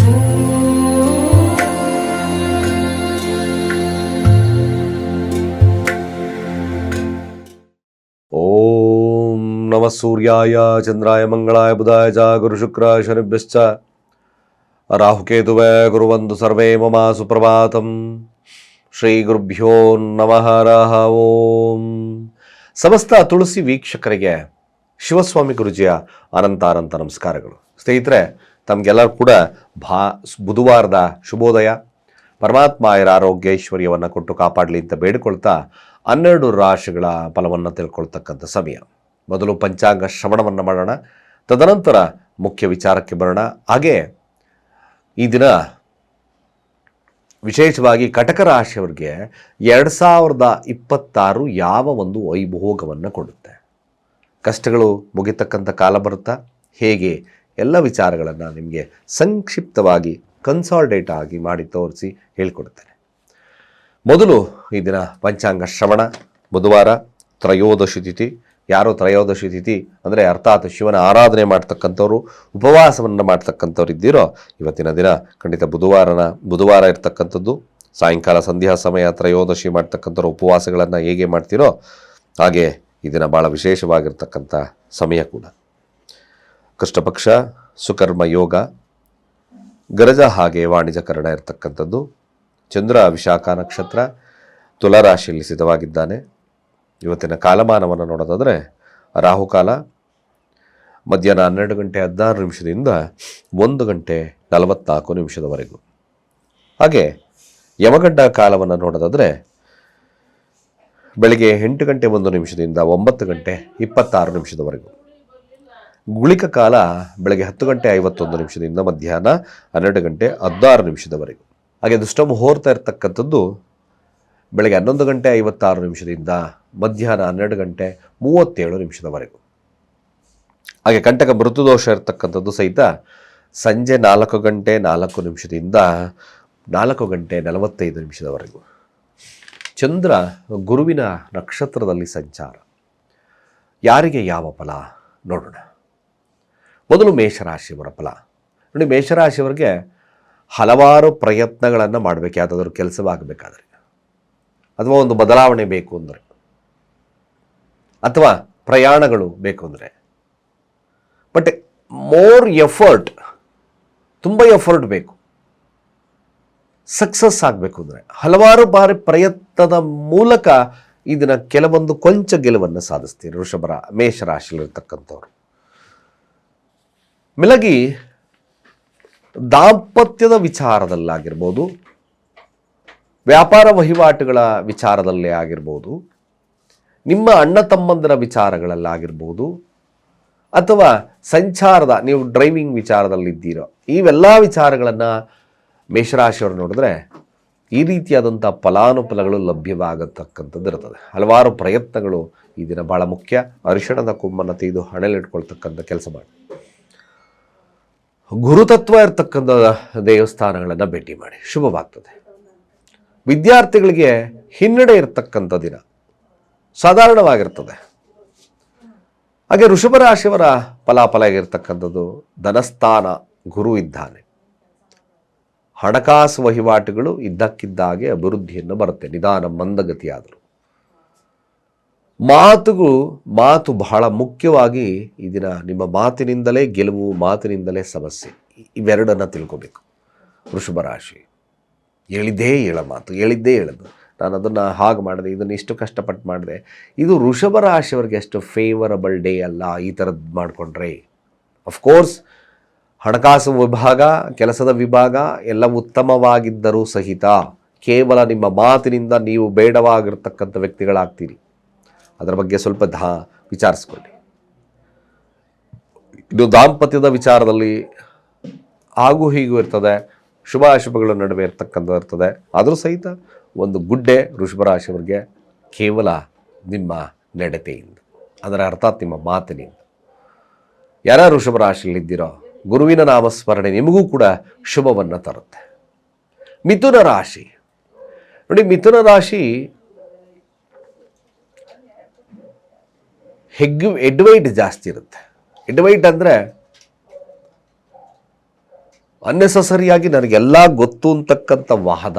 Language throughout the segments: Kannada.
ಓಂ ನಮಃ ಸೂರ್ಯಾಯ ಚಂದ್ರಾಯ ಮಂಗಳಾಯ ಬುಧಾಯ ಚ ಗುರು ಶುಕ್ರ ಶನಿಭ್ಯಶ್ಚ ರಾಹುಕೇತುವೇ ಗುರುವಂದು ಸರ್ವೇ ಮಮ ಸುಪ್ರಭಾತಂ. ಶ್ರೀ ಗುರುಭ್ಯೋ ನಮಃ ಹರಃ ಓಂ. ಸಮಸ್ತ ತುಳಸಿ ವೀಕ್ಷಕರಿಗೆ ಶಿವಸ್ವಾಮಿ ಗುರುಜಿಯ ಅನಂತ ನಮಸ್ಕಾರಗಳು. ಸ್ನೇಹಿತರೆ, ತಮಗೆಲ್ಲರೂ ಕೂಡ ಬುಧವಾರದ ಶುಭೋದಯ. ಪರಮಾತ್ಮ ಆರೋಗ್ಯ ಐಶ್ವರ್ಯವನ್ನು ಕೊಟ್ಟು ಕಾಪಾಡಲಿ ಅಂತ ಬೇಡಿಕೊಳ್ತಾ 12 ರಾಶಿಗಳ ಫಲವನ್ನು ತಿಳ್ಕೊಳ್ತಕ್ಕಂಥ ಸಮಯ. ಮೊದಲು ಪಂಚಾಂಗ ಶ್ರವಣವನ್ನು ಮಾಡೋಣ, ತದನಂತರ ಮುಖ್ಯ ವಿಚಾರಕ್ಕೆ ಬರೋಣ. ಹಾಗೆ ಈ ದಿನ ವಿಶೇಷವಾಗಿ ಕಟಕ ರಾಶಿಯವರಿಗೆ 2026 ಯಾವ ಒಂದು ವೈಭೋಗವನ್ನು ಕೊಡುತ್ತೆ, ಕಷ್ಟಗಳು ಮುಗಿತಕ್ಕಂಥ ಕಾಲ ಬರುತ್ತಾ, ಹೇಗೆ ಎಲ್ಲ ವಿಚಾರಗಳನ್ನು ನಿಮಗೆ ಸಂಕ್ಷಿಪ್ತವಾಗಿ ಕನ್ಸಾಲ್ಡೇಟ್ ಆಗಿ ಮಾಡಿ ತೋರಿಸಿ ಹೇಳ್ಕೊಡ್ತೇನೆ. ಮೊದಲು ಈ ದಿನ ಪಂಚಾಂಗ ಶ್ರವಣ. ಬುಧವಾರ ತ್ರಯೋದಶಿ ತಿಥಿ. ಯಾರು ತ್ರಯೋದಶಿ ತಿಥಿ ಅಂದರೆ ಅರ್ಥಾತ್ ಶಿವನ ಆರಾಧನೆ ಮಾಡ್ತಕ್ಕಂಥವ್ರು, ಉಪವಾಸವನ್ನು ಮಾಡ್ತಕ್ಕಂಥವ್ರು ಇದ್ದೀರೋ, ಇವತ್ತಿನ ದಿನ ಖಂಡಿತ ಬುಧವಾರ ಇರ್ತಕ್ಕಂಥದ್ದು. ಸಾಯಂಕಾಲ ಸಂಧ್ಯಾ ಸಮಯ ತ್ರಯೋದಶಿ ಮಾಡ್ತಕ್ಕಂಥವ್ರು ಉಪವಾಸಗಳನ್ನು ಹೇಗೆ ಮಾಡ್ತೀರೋ ಹಾಗೆ ಈ ದಿನ ಭಾಳ ವಿಶೇಷವಾಗಿರ್ತಕ್ಕಂಥ ಸಮಯ ಕೂಡ. ಕೃಷ್ಣಪಕ್ಷ, ಸುಕರ್ಮ ಯೋಗ, ಗರಜ ಹಾಗೆ ವಾಣಿಜ್ಯಕರಣ ಇರತಕ್ಕಂಥದ್ದು. ಚಂದ್ರ ವಿಶಾಖ ನಕ್ಷತ್ರ, ತುಲಾರಾಶಿಯಲ್ಲಿ ಸ್ಥಿತವಾಗಿದ್ದಾನೆ. ಇವತ್ತಿನ ಕಾಲಮಾನವನ್ನು ನೋಡೋದಾದರೆ ರಾಹುಕಾಲ ಮಧ್ಯಾಹ್ನ 12 ಗಂಟೆ 16 ನಿಮಿಷದಿಂದ 1 ಗಂಟೆ 44 ನಿಮಿಷದವರೆಗೂ. ಹಾಗೆ ಯಮಗಂಡ ಕಾಲವನ್ನು ನೋಡೋದಾದರೆ ಬೆಳಗ್ಗೆ 8 ಗಂಟೆ 1 ನಿಮಿಷದಿಂದ 9 ಗಂಟೆ 26 ನಿಮಿಷದವರೆಗೂ. ಗುಳಿಕ ಕಾಲ ಬೆಳಗ್ಗೆ 10 ಗಂಟೆ 51 ನಿಮಿಷದಿಂದ ಮಧ್ಯಾಹ್ನ 12 ಗಂಟೆ 16 ನಿಮಿಷದವರೆಗೂ. ಹಾಗೆ ದುಷ್ಟ ಮುಹೂರ್ತ ಇರತಕ್ಕಂಥದ್ದು ಬೆಳಗ್ಗೆ 11 ಗಂಟೆ 56 ನಿಮಿಷದಿಂದ ಮಧ್ಯಾಹ್ನ 12 ಗಂಟೆ 37 ನಿಮಿಷದವರೆಗೂ. ಹಾಗೆ ಕಂಟಕ ಮೃತ್ಯುದೋಷ ಇರತಕ್ಕಂಥದ್ದು ಸಹಿತ ಸಂಜೆ 4 ಗಂಟೆ 4 ನಿಮಿಷದಿಂದ 4 ಗಂಟೆ 45 ನಿಮಿಷದವರೆಗೂ. ಚಂದ್ರ ಗುರುವಿನ ನಕ್ಷತ್ರದಲ್ಲಿ ಸಂಚಾರ. ಯಾರಿಗೆ ಯಾವ ಫಲ ನೋಡೋಣ. ಮೊದಲು ಮೇಷರಾಶಿಯವರ ಫಲ ನೋಡಿ. ಮೇಷರಾಶಿಯವರಿಗೆ ಹಲವಾರು ಪ್ರಯತ್ನಗಳನ್ನು ಮಾಡಬೇಕು, ಯಾವುದಾದ್ರೂ ಕೆಲಸವಾಗಬೇಕಾದ್ರೆ, ಅಥವಾ ಒಂದು ಬದಲಾವಣೆ ಬೇಕು ಅಂದರೆ, ಅಥವಾ ಪ್ರಯಾಣಗಳು ಬೇಕು ಅಂದರೆ, ಬಟ್ ಮೋರ್ ಎಫರ್ಟ್, ತುಂಬ ಎಫರ್ಟ್ ಬೇಕು. ಸಕ್ಸಸ್ ಆಗಬೇಕು ಅಂದರೆ ಹಲವಾರು ಬಾರಿ ಪ್ರಯತ್ನದ ಮೂಲಕ ಇದನ್ನು ಕೆಲವೊಂದು ಕೊಂಚ ಗೆಲುವನ್ನು ಸಾಧಿಸ್ತೀರಿ ಮೇಷರಾಶಿಯಲ್ಲಿರ್ತಕ್ಕಂಥವ್ರು. ಮೆಲಗಿ ದಾಂಪತ್ಯದ ವಿಚಾರದಲ್ಲಾಗಿರ್ಬೋದು, ವ್ಯಾಪಾರ ವಹಿವಾಟುಗಳ ವಿಚಾರದಲ್ಲೇ ಆಗಿರ್ಬೋದು, ನಿಮ್ಮ ಅಣ್ಣ ತಮ್ಮಂದಿರ ವಿಚಾರಗಳಲ್ಲಾಗಿರ್ಬೋದು, ಅಥವಾ ಸಂಚಾರದ ನೀವು ಡ್ರೈವಿಂಗ್ ವಿಚಾರದಲ್ಲಿದ್ದೀರೋ, ಇವೆಲ್ಲ ವಿಚಾರಗಳನ್ನು ಮೇಷರಾಶಿಯವರು ನೋಡಿದ್ರೆ ಈ ರೀತಿಯಾದಂಥ ಫಲಾನುಫಲಗಳು ಲಭ್ಯವಾಗತಕ್ಕಂಥದ್ದು ಇರ್ತದೆ. ಹಲವಾರು ಪ್ರಯತ್ನಗಳು ಈ ದಿನ ಭಾಳ ಮುಖ್ಯ. ಅರಿಶಿಣದ ಕೊಂಬನ್ನು ತೆಗೆದು ಹಣೆಲಿಟ್ಕೊಳ್ತಕ್ಕಂಥ ಕೆಲಸ ಮಾಡಿ. ಗುರುತತ್ವ ಇರ್ತಕ್ಕಂಥ ದೇವಸ್ಥಾನಗಳನ್ನು ಭೇಟಿ ಮಾಡಿ, ಶುಭವಾಗ್ತದೆ. ವಿದ್ಯಾರ್ಥಿಗಳಿಗೆ ಹಿನ್ನಡೆ ಇರತಕ್ಕಂಥ ದಿನ ಸಾಧಾರಣವಾಗಿರ್ತದೆ. ಹಾಗೆ ವೃಷಭ ರಾಶಿಯವರ ಫಲಾಫಲ ಆಗಿರ್ತಕ್ಕಂಥದ್ದು ಧನಸ್ಥಾನ ಗುರು ಇದ್ದಾನೆ. ಹಣಕಾಸು ವಹಿವಾಟುಗಳು ಇದ್ದಕ್ಕಿದ್ದಾಗೆ ಅಭಿವೃದ್ಧಿಯನ್ನು ಬರುತ್ತೆ, ನಿಧಾನ ಮಂದಗತಿಯಾದರೂ. ಮಾತು ಬಹಳ ಮುಖ್ಯವಾಗಿ ಈ ದಿನ ನಿಮ್ಮ ಮಾತಿನಿಂದಲೇ ಗೆಲುವು, ಮಾತಿನಿಂದಲೇ ಸಮಸ್ಯೆ, ಇವೆರಡನ್ನು ತಿಳ್ಕೋಬೇಕು. ವೃಷಭ ರಾಶಿ ಹೇಳಿದ್ದೇ ಹೇಳೋದು, ನಾನು ಅದನ್ನು ಹಾಗೆ ಮಾಡಿದೆ, ಇದನ್ನು ಇಷ್ಟು ಕಷ್ಟಪಟ್ಟು ಮಾಡಿದೆ. ಇದು ವೃಷಭ ರಾಶಿಯವರಿಗೆ ಅಷ್ಟು ಫೇವರಬಲ್ ಡೇ ಅಲ್ಲ. ಈ ಥರದ್ದು ಮಾಡಿಕೊಂಡ್ರೆ ಅಫ್ಕೋರ್ಸ್ ಹಣಕಾಸು ವಿಭಾಗ, ಕೆಲಸದ ವಿಭಾಗ ಎಲ್ಲ ಉತ್ತಮವಾಗಿದ್ದರೂ ಸಹಿತ ಕೇವಲ ನಿಮ್ಮ ಮಾತಿನಿಂದ ನೀವು ಬೇಡವಾಗಿರ್ತಕ್ಕಂಥ ವ್ಯಕ್ತಿಗಳಾಗ್ತೀರಿ. ಅದರ ಬಗ್ಗೆ ಸ್ವಲ್ಪ ವಿಚಾರಿಸ್ಕೊಳ್ಳಿ. ಇದು ದಾಂಪತ್ಯದ ವಿಚಾರದಲ್ಲಿ ಹಾಗೂ ಹೀಗೂ ಇರ್ತದೆ, ಶುಭಾಶುಭಗಳ ನಡುವೆ ಇರ್ತಕ್ಕಂಥ ಇರ್ತದೆ. ಆದರೂ ಸಹಿತ ಒಂದು ಗುಡ್ಡೆ ವೃಷಭ ರಾಶಿಯವರಿಗೆ ಕೇವಲ ನಿಮ್ಮ ನಡತೆಯಿಂದ, ಅದರ ಅರ್ಥಾತ್ ನಿಮ್ಮ ಮಾತಿನಿಂದ. ಯಾರ ವೃಷಭ ರಾಶಿಯಲ್ಲಿದ್ದೀರೋ ಗುರುವಿನ ನಾಮಸ್ಮರಣೆ ನಿಮಗೂ ಕೂಡ ಶುಭವನ್ನು ತರುತ್ತೆ. ಮಿಥುನ ರಾಶಿ ನೋಡಿ, ಮಿಥುನ ರಾಶಿ ಹೆಡ್ ವೆಯ್ಟ್ ಜಾಸ್ತಿ ಇರುತ್ತೆ. ಹೆಡ್ ವೆಯ್ಟ್ ಅಂದರೆ ಅನ್ನೆಸಸರಿಯಾಗಿ ನನಗೆಲ್ಲ ಗೊತ್ತು ಅಂತಕ್ಕಂಥ ವಾದ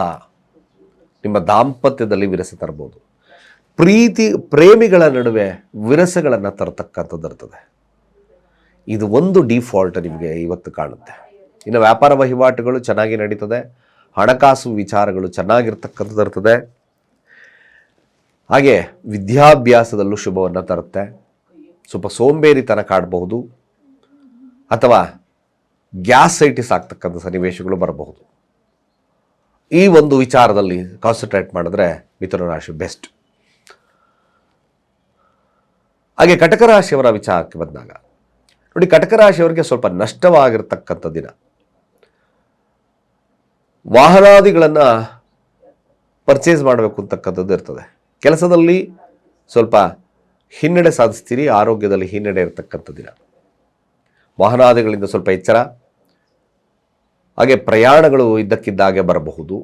ನಿಮ್ಮ ದಾಂಪತ್ಯದಲ್ಲಿ ವಿರಸ ತರಬಹುದು. ಪ್ರೇಮಿಗಳ ನಡುವೆ ವಿರಸಗಳನ್ನು ತರತಕ್ಕಂಥದ್ದು ಇರ್ತದೆ. ಇದು ಒಂದು ಡಿಫಾಲ್ಟ್ ನಿಮಗೆ ಇವತ್ತು ಕಾಣುತ್ತೆ. ಇನ್ನು ವ್ಯಾಪಾರ ವಹಿವಾಟುಗಳು ಚೆನ್ನಾಗಿ ನಡೀತದೆ, ಹಣಕಾಸು ವಿಚಾರಗಳು ಚೆನ್ನಾಗಿರ್ತಕ್ಕಂಥದ್ದು ಇರ್ತದೆ. ಹಾಗೆ ವಿದ್ಯಾಭ್ಯಾಸದಲ್ಲೂ ಶುಭವನ್ನು ತರುತ್ತೆ. ಸ್ವಲ್ಪ ಸೋಂಬೇರಿತನ ಕಾಡಬಹುದು ಅಥವಾ ಗ್ಯಾಸೈಟಿಸ್ ಆಗ್ತಕ್ಕಂಥ ಸನ್ನಿವೇಶಗಳು ಬರಬಹುದು. ಈ ಒಂದು ವಿಚಾರದಲ್ಲಿ ಕಾನ್ಸಂಟ್ರೇಟ್ ಮಾಡಿದ್ರೆ ಮಿಥುನ ರಾಶಿ ಬೆಸ್ಟ್. ಹಾಗೆ ಕಟಕ ರಾಶಿಯವರ ವಿಚಾರಕ್ಕೆ ಬಂದಾಗ ನೋಡಿ, ಕಟಕ ರಾಶಿಯವರಿಗೆ ಸ್ವಲ್ಪ ನಷ್ಟವಾಗಿರ್ತಕ್ಕಂಥ ದಿನ. ವಾಹನಾದಿಗಳನ್ನು ಪರ್ಚೇಸ್ ಮಾಡಬೇಕು ಅಂತಕ್ಕಂಥದ್ದು ಇರ್ತದೆ. ಕೆಲಸದಲ್ಲಿ ಸ್ವಲ್ಪ ಹಿನ್ನಡೆ ಸಾಧಿಸ್ತೀರಿ, ಆರೋಗ್ಯದಲ್ಲಿ ಹಿನ್ನಡೆ ಇರತಕ್ಕಂಥ ದಿನ. ವಾಹನಾದಿಗಳಿಂದ ಸ್ವಲ್ಪ ಎಚ್ಚರ. ಹಾಗೆ ಪ್ರಯಾಣಗಳು ಇದ್ದಕ್ಕಿದ್ದಾಗೆ ಬರಬಹುದು.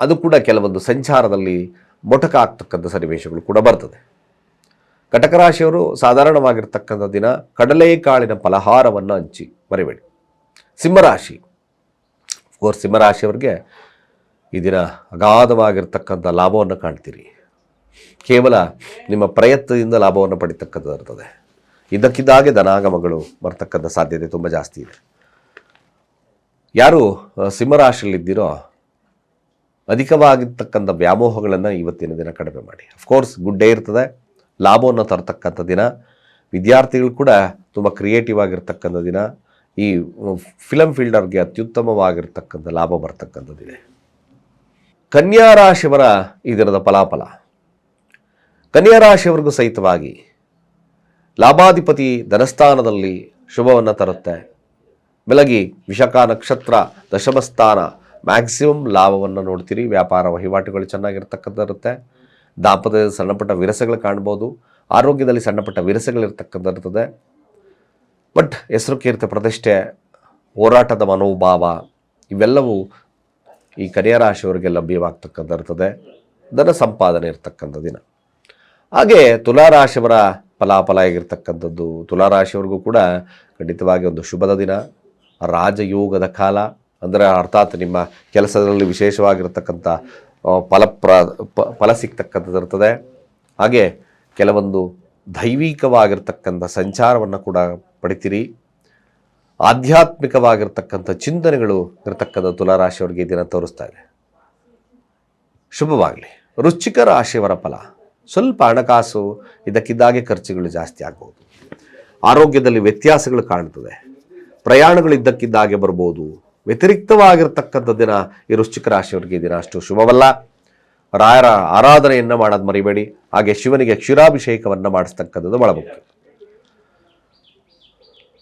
ಅದು ಕೂಡ ಕೆಲವೊಂದು ಸಂಚಾರದಲ್ಲಿ ಮೊಟಕ ಆಗ್ತಕ್ಕಂಥ ಸನ್ನಿವೇಶಗಳು ಕೂಡ ಬರ್ತದೆ. ಕಟಕ ರಾಶಿಯವರು ಸಾಧಾರಣವಾಗಿರ್ತಕ್ಕಂಥ ದಿನ ಕಡಲೆಕಾಳಿನ ಫಲಹಾರವನ್ನು ಹಂಚಿ ಮರಿಬೇಡಿ. ಸಿಂಹರಾಶಿ, ಅಫ್ಕೋರ್ಸ್ ಸಿಂಹರಾಶಿಯವರಿಗೆ ಈ ದಿನ ಅಗಾಧವಾಗಿರ್ತಕ್ಕಂಥ ಲಾಭವನ್ನು ಕಾಣ್ತೀರಿ. ಕೇವಲ ನಿಮ್ಮ ಪ್ರಯತ್ನದಿಂದ ಲಾಭವನ್ನು ಪಡಿತಕ್ಕಂಥದ್ದು ಇರ್ತದೆ. ಇದ್ದಕ್ಕಿದ್ದಾಗೆ ಧನಾಗಮಗಳು ಬರ್ತಕ್ಕಂಥ ಸಾಧ್ಯತೆ ತುಂಬ ಜಾಸ್ತಿ ಇದೆ. ಯಾರು ಸಿಂಹರಾಶಿಯಲ್ಲಿದ್ದೀರೋ ಅಧಿಕವಾಗಿರ್ತಕ್ಕಂಥ ವ್ಯಾಮೋಹಗಳನ್ನು ಇವತ್ತಿನ ದಿನ ಕಡಿಮೆ ಮಾಡಿ. ಅಫ್ಕೋರ್ಸ್ ಗುಡ್ ಡೇ ಇರ್ತದೆ, ಲಾಭವನ್ನು ತರತಕ್ಕಂಥ ದಿನ. ವಿದ್ಯಾರ್ಥಿಗಳು ಕೂಡ ತುಂಬ ಕ್ರಿಯೇಟಿವ್ ಆಗಿರ್ತಕ್ಕಂಥ ದಿನ. ಈ ಫಿಲಮ್ ಫೀಲ್ಡರ್ಗೆ ಅತ್ಯುತ್ತಮವಾಗಿರ್ತಕ್ಕಂಥ ಲಾಭ ಬರ್ತಕ್ಕಂಥದ್ದಿದೆ. ಕನ್ಯಾ ರಾಶಿಯವರ ಈ ದಿನದ ಫಲಾಫಲ. ಕನ್ಯಾ ರಾಶಿಯವರಿಗೂ ಸಹಿತವಾಗಿ ಲಾಭಾಧಿಪತಿ ಧನಸ್ಥಾನದಲ್ಲಿ ಶುಭವನ್ನು ತರುತ್ತೆ. ಬೆಳಗಿ ವಿಶಾಖ ನಕ್ಷತ್ರ ದಶಮಸ್ಥಾನ ಮ್ಯಾಕ್ಸಿಮಮ್ ಲಾಭವನ್ನು ನೋಡ್ತೀರಿ. ವ್ಯಾಪಾರ ವಹಿವಾಟುಗಳು ಚೆನ್ನಾಗಿರ್ತಕ್ಕಂಥ ಇರುತ್ತೆ. ದಾಂಪತ್ಯದ ಸಣ್ಣಪುಟ್ಟ ವಿರಸಗಳು ಕಾಣ್ಬೋದು. ಆರೋಗ್ಯದಲ್ಲಿ ಸಣ್ಣಪುಟ್ಟ ವಿರಸಗಳಿರ್ತಕ್ಕಂಥ ಇರ್ತದೆ. ಬಟ್ ಹೆಸರು ಕೀರ್ತಿ ಪ್ರತಿಷ್ಠೆ, ಹೋರಾಟದ ಮನೋಭಾವ ಇವೆಲ್ಲವೂ ಈ ಕನ್ಯಾ ರಾಶಿಯವರಿಗೆ ಲಭ್ಯವಾಗ್ತಕ್ಕಂಥ ಇರ್ತದೆ. ಧನ ಸಂಪಾದನೆ ಇರ್ತಕ್ಕಂಥ ದಿನ. ಹಾಗೆ ತುಲಾರಾಶಿಯವರ ಫಲಾಫಲ ಆಗಿರ್ತಕ್ಕಂಥದ್ದು. ತುಲಾರಾಶಿಯವರಿಗೂ ಕೂಡ ಖಂಡಿತವಾಗಿ ಒಂದು ಶುಭದ ದಿನ, ರಾಜಯೋಗದ ಕಾಲ. ಅಂದರೆ ಅರ್ಥಾತ್ ನಿಮ್ಮ ಕೆಲಸದಲ್ಲಿ ವಿಶೇಷವಾಗಿರ್ತಕ್ಕಂಥ ಫಲ ಸಿಗ್ತಕ್ಕಂಥದ್ದು ಇರ್ತದೆ. ಹಾಗೆ ಕೆಲವೊಂದು ದೈವಿಕವಾಗಿರ್ತಕ್ಕಂಥ ಸಂಚಾರವನ್ನು ಕೂಡ ಪಡಿತೀರಿ. ಆಧ್ಯಾತ್ಮಿಕವಾಗಿರ್ತಕ್ಕಂಥ ಚಿಂತನೆಗಳು ಇರತಕ್ಕಂಥ ತುಲಾರಾಶಿಯವರಿಗೆ ಈ ದಿನ ತೋರಿಸ್ತಾ ಇದೆ. ಶುಭವಾಗಲಿ. ವೃಶ್ಚಿಕ ರಾಶಿಯವರ ಫಲ. ಸ್ವಲ್ಪ ಹಣಕಾಸು ಇದಕ್ಕಿದ್ದಾಗೆ ಖರ್ಚುಗಳು ಜಾಸ್ತಿ ಆಗ್ಬೋದು. ಆರೋಗ್ಯದಲ್ಲಿ ವ್ಯತ್ಯಾಸಗಳು ಕಾಣ್ತದೆ. ಪ್ರಯಾಣಗಳು ಇದ್ದಕ್ಕಿದ್ದಾಗೆ ಬರ್ಬೋದು. ವ್ಯತಿರಿಕ್ತವಾಗಿರ್ತಕ್ಕಂಥ ದಿನ ಈ ವೃಶ್ಚಿಕ ರಾಶಿಯವರಿಗೆ ಈ ದಿನ ಅಷ್ಟು ಶುಭವಲ್ಲ. ರಾಯರ ಆರಾಧನೆಯನ್ನು ಮಾಡೋದು ಮರಿಬೇಡಿ. ಹಾಗೆ ಶಿವನಿಗೆ ಕ್ಷೀರಾಭಿಷೇಕವನ್ನು ಮಾಡಿಸ್ತಕ್ಕಂಥದ್ದು ಬಹಳ ಮುಖ್ಯ.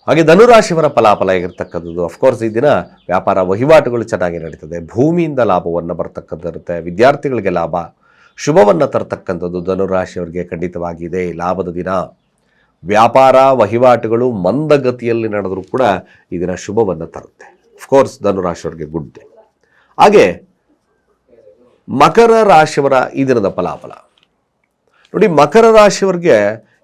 ಹಾಗೆ ಧನುರಾಶಿಯವರ ಫಲಾಫಲ ಆಗಿರ್ತಕ್ಕಂಥದ್ದು. ಅಫ್ಕೋರ್ಸ್ ಈ ದಿನ ವ್ಯಾಪಾರ ವಹಿವಾಟುಗಳು ಚೆನ್ನಾಗಿ ನಡೀತದೆ. ಭೂಮಿಯಿಂದ ಲಾಭವನ್ನು ಬರ್ತಕ್ಕಂಥದ್ದು ಇರುತ್ತೆ. ವಿದ್ಯಾರ್ಥಿಗಳಿಗೆ ಲಾಭ, ಶುಭವನ್ನು ತರತಕ್ಕಂಥದ್ದು ಧನುರಾಶಿಯವರಿಗೆ ಖಂಡಿತವಾಗಿದೆ. ಲಾಭದ ದಿನ. ವ್ಯಾಪಾರ ವಹಿವಾಟುಗಳು ಮಂದಗತಿಯಲ್ಲಿ ನಡೆದರೂ ಕೂಡ ಈ ದಿನ ಶುಭವನ್ನು ತರುತ್ತೆ. ಅಫ್ಕೋರ್ಸ್ ಧನುರಾಶಿಯವರಿಗೆ ಗುಡ್ ಡೇ. ಹಾಗೆ ಮಕರ ರಾಶಿಯವರ ಈ ದಿನದ ಫಲಾಫಲ ನೋಡಿ. ಮಕರ ರಾಶಿಯವರಿಗೆ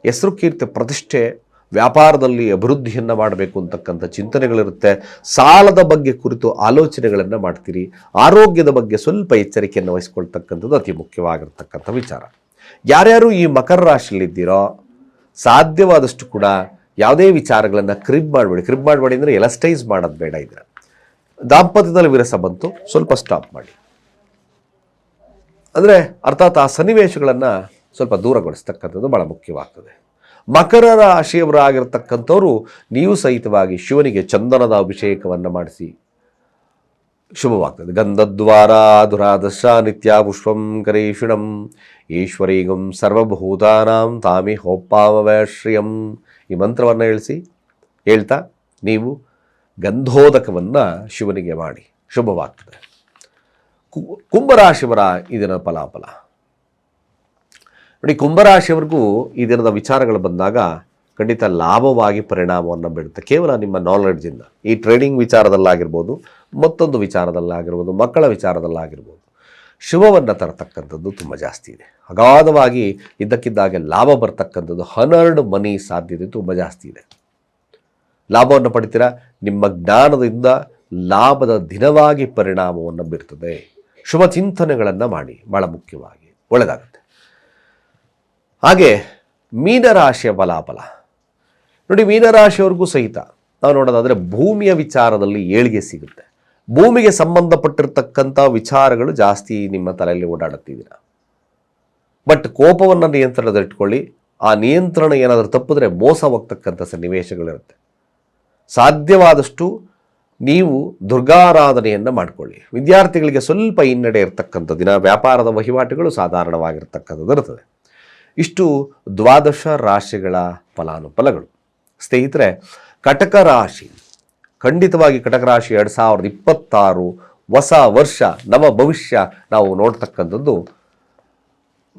ಹೆಸರು ಕೀರ್ತಿ ಪ್ರತಿಷ್ಠೆ, ವ್ಯಾಪಾರದಲ್ಲಿ ಅಭಿವೃದ್ಧಿಯನ್ನು ಮಾಡಬೇಕು ಅಂತಕ್ಕಂಥ ಚಿಂತನೆಗಳಿರುತ್ತೆ. ಸಾಲದ ಬಗ್ಗೆ ಕುರಿತು ಆಲೋಚನೆಗಳನ್ನು ಮಾಡ್ತೀರಿ. ಆರೋಗ್ಯದ ಬಗ್ಗೆ ಸ್ವಲ್ಪ ಎಚ್ಚರಿಕೆಯನ್ನು ವಹಿಸ್ಕೊಳ್ತಕ್ಕಂಥದ್ದು ಅತಿ ಮುಖ್ಯವಾಗಿರ್ತಕ್ಕಂಥ ವಿಚಾರ. ಯಾರ್ಯಾರು ಈ ಮಕರ ರಾಶಿಯಲ್ಲಿದ್ದೀರೋ ಸಾಧ್ಯವಾದಷ್ಟು ಕೂಡ ಯಾವುದೇ ವಿಚಾರಗಳನ್ನು ಕ್ರಿಬ್ ಮಾಡಬೇಡಿ ಅಂದರೆ ಎಲಸ್ಟೈಸ್ ಮಾಡೋದು ಬೇಡ. ಇದ್ರೆ ದಾಂಪತ್ಯದಲ್ಲಿ ವಿರಸ ಬಂತು, ಸ್ವಲ್ಪ ಸ್ಟಾಪ್ ಮಾಡಿ. ಅಂದರೆ ಅರ್ಥಾತ್ ಆ ಸನ್ನಿವೇಶಗಳನ್ನು ಸ್ವಲ್ಪ ದೂರಗೊಳಿಸ್ತಕ್ಕಂಥದ್ದು ಭಾಳ ಮುಖ್ಯವಾಗ್ತದೆ. ಮಕರ ರಾಶಿಯವರಾಗಿರ್ತಕ್ಕಂಥವ್ರು ನೀವು ಸಹಿತವಾಗಿ ಶಿವನಿಗೆ ಚಂದನದ ಅಭಿಷೇಕವನ್ನು ಮಾಡಿಸಿ ಶುಭವಾಗ್ತದೆ. ಗಂಧದ್ವಾರ ದುರಾದಶ ನಿತ್ಯ ಪುಷ್ಪಂ ಕರೇಶಿಣಂ ಈಶ್ವರೀಗಂ ಸರ್ವಭೂತಾನಾಂ ತಾಮಿ ಹೋಪ್ಪಾವಶ್ರಿಯಂ. ಈ ಮಂತ್ರವನ್ನು ಹೇಳ್ತಾ ನೀವು ಗಂಧೋದಕವನ್ನು ಶಿವನಿಗೆ ಮಾಡಿ ಶುಭವಾಗ್ತದೆ. ಕುಂಭರಾಶಿಯವರ ಈ ದಿನದ ಫಲಾಫಲ ನೋಡಿ. ಕುಂಭರಾಶಿಯವರೆಗೂ ಈ ದಿನದ ವಿಚಾರಗಳು ಬಂದಾಗ ಖಂಡಿತ ಲಾಭವಾಗಿ ಪರಿಣಾಮವನ್ನು ಬೀಳುತ್ತೆ. ಕೇವಲ ನಿಮ್ಮ ನಾಲೆಡ್ಜಿಂದ ಈ ಟ್ರೇಡಿಂಗ್ ವಿಚಾರದಲ್ಲಾಗಿರ್ಬೋದು, ಮತ್ತೊಂದು ವಿಚಾರದಲ್ಲಾಗಿರ್ಬೋದು, ಮಕ್ಕಳ ವಿಚಾರದಲ್ಲಾಗಿರ್ಬೋದು, ಶುಭವನ್ನು ತರತಕ್ಕಂಥದ್ದು ತುಂಬ ಜಾಸ್ತಿ ಇದೆ. ಅಗಾಧವಾಗಿ ಇದ್ದಕ್ಕಿದ್ದಾಗೆ ಲಾಭ ಬರ್ತಕ್ಕಂಥದ್ದು, ಹರ್ನ್ಡ್ ಮನಿ ಸಾಧ್ಯತೆ ತುಂಬ ಜಾಸ್ತಿ ಇದೆ. ಲಾಭವನ್ನು ಪಡಿತೀರಾ. ನಿಮ್ಮ ಜ್ಞಾನದಿಂದ ಲಾಭದ ದಿನವಾಗಿ ಪರಿಣಾಮವನ್ನು ಬೀರ್ತದೆ. ಶುಭ ಚಿಂತನೆಗಳನ್ನು ಮಾಡಿ, ಬಹಳ ಮುಖ್ಯವಾಗಿ ಒಳ್ಳೆಯದಾಗುತ್ತೆ. ಹಾಗೆ ಮೀನರಾಶಿಯ ಫಲಾಫಲ ನೋಡಿ, ಮೀನರಾಶಿಯವ್ರಿಗೂ ಸಹಿತ ನಾವು ನೋಡೋದಾದರೆ ಭೂಮಿಯ ವಿಚಾರದಲ್ಲಿ ಏಳಿಗೆ ಸಿಗುತ್ತೆ. ಭೂಮಿಗೆ ಸಂಬಂಧಪಟ್ಟಿರ್ತಕ್ಕಂಥ ವಿಚಾರಗಳು ಜಾಸ್ತಿ ನಿಮ್ಮ ತಲೆಯಲ್ಲಿ ಓಡಾಡುತ್ತಿದ್ದೀರ. ಬಟ್ ಕೋಪವನ್ನು ನಿಯಂತ್ರಣದಲ್ಲಿಟ್ಕೊಳ್ಳಿ. ಆ ನಿಯಂತ್ರಣ ಏನಾದರೂ ತಪ್ಪಿದ್ರೆ ಮೋಸ ಹೋಗ್ತಕ್ಕಂಥ ಸನ್ನಿವೇಶಗಳಿರುತ್ತೆ. ಸಾಧ್ಯವಾದಷ್ಟು ನೀವು ದುರ್ಗಾರಾಧನೆಯನ್ನು ಮಾಡಿಕೊಳ್ಳಿ. ವಿದ್ಯಾರ್ಥಿಗಳಿಗೆ ಸ್ವಲ್ಪ ಹಿನ್ನಡೆ ಇರತಕ್ಕಂಥ ದಿನ. ವ್ಯಾಪಾರದ ವಹಿವಾಟುಗಳು ಸಾಧಾರಣವಾಗಿರ್ತಕ್ಕಂಥದ್ದು ಇರ್ತದೆ. ಇಷ್ಟು ದ್ವಾದಶ ರಾಶಿಗಳ ಫಲಾನುಫಲಗಳು. ಸ್ನೇಹಿತರೆ, ಕಟಕ ರಾಶಿ, ಖಂಡಿತವಾಗಿ ಕಟಕ ರಾಶಿ 2026 ಹೊಸ ವರ್ಷ, ನವ ಭವಿಷ್ಯ ನಾವು ನೋಡ್ತಕ್ಕಂಥದ್ದು.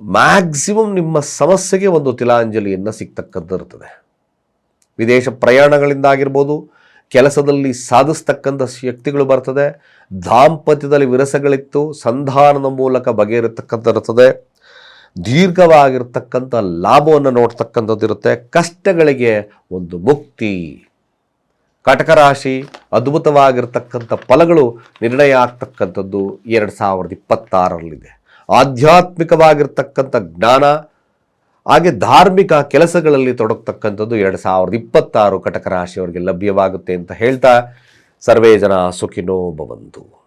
ಮ್ಯಾಕ್ಸಿಮಮ್ ನಿಮ್ಮ ಸಮಸ್ಯೆಗೆ ಒಂದು ತಿಲಾಂಜಲಿಯನ್ನು ಸಿಗ್ತಕ್ಕಂಥದ್ದು ಇರ್ತದೆ. ವಿದೇಶ ಪ್ರಯಾಣಗಳಿಂದಾಗಿರ್ಬೋದು, ಕೆಲಸದಲ್ಲಿ ಸಾಧಿಸ್ತಕ್ಕಂಥ ಶಕ್ತಿಗಳು ಬರ್ತದೆ. ದಾಂಪತ್ಯದಲ್ಲಿ ವಿರಸಗಳಿತ್ತು, ಸಂಧಾನದ ಮೂಲಕ ಬಗೆಹರಿತಕ್ಕಂಥ ಇರ್ತದೆ. ದೀರ್ಘವಾಗಿರ್ತಕ್ಕಂಥ ಲಾಭವನ್ನು ನೋಡ್ತಕ್ಕಂಥದ್ದು ಇರುತ್ತೆ. ಕಷ್ಟಗಳಿಗೆ ಒಂದು ಮುಕ್ತಿ. ಕಟಕ ರಾಶಿ ಅದ್ಭುತವಾಗಿರ್ತಕ್ಕಂಥ ಫಲಗಳು ನಿರ್ಣಯ ಆಗ್ತಕ್ಕಂಥದ್ದು 2026ರಲ್ಲಿದೆ. ಆಧ್ಯಾತ್ಮಿಕವಾಗಿರ್ತಕ್ಕಂಥ ಜ್ಞಾನ ಹಾಗೆ ಧಾರ್ಮಿಕ ಕೆಲಸಗಳಲ್ಲಿ ತೊಡಗ್ತಕ್ಕಂಥದ್ದು 2026 ಕಟಕ ರಾಶಿಯವರಿಗೆ ಲಭ್ಯವಾಗುತ್ತೆ ಅಂತ ಹೇಳ್ತಾ, ಸರ್ವೇ ಜನ ಸುಖಿನೋ ಭವಂತು.